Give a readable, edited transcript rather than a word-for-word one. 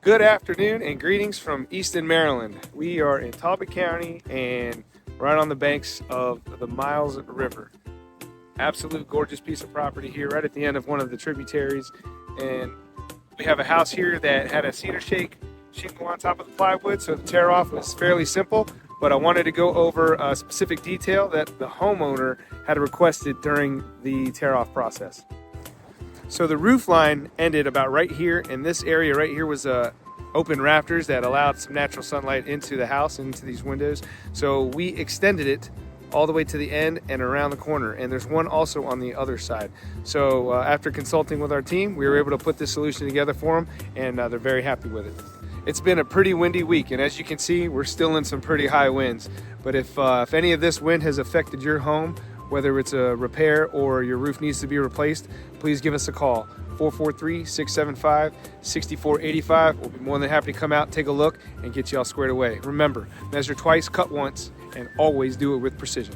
Good afternoon and greetings from Easton, Maryland. We are in Talbot County and right on the banks of the Miles River. Absolute gorgeous piece of property here right at the end of one of the tributaries. And we have a house here that had a cedar shake shingle on top of the plywood, so the tear off was fairly simple, but I wanted to go over a specific detail that the homeowner had requested during the tear off process. So the roof line ended about right here, and this area right here was open rafters that allowed some natural sunlight into the house, into these windows. So we extended it all the way to the end and around the corner, and there's one also on the other side. So after consulting with our team, we were able to put this solution together for them, and they're very happy with it. It's been a pretty windy week, and as you can see, we're still in some pretty high winds. But if any of this wind has affected your home, whether it's a repair or your roof needs to be replaced, please give us a call. 443-675-6485. We'll be more than happy to come out, take a look, and get you all squared away. Remember, measure twice, cut once, and always do it with precision.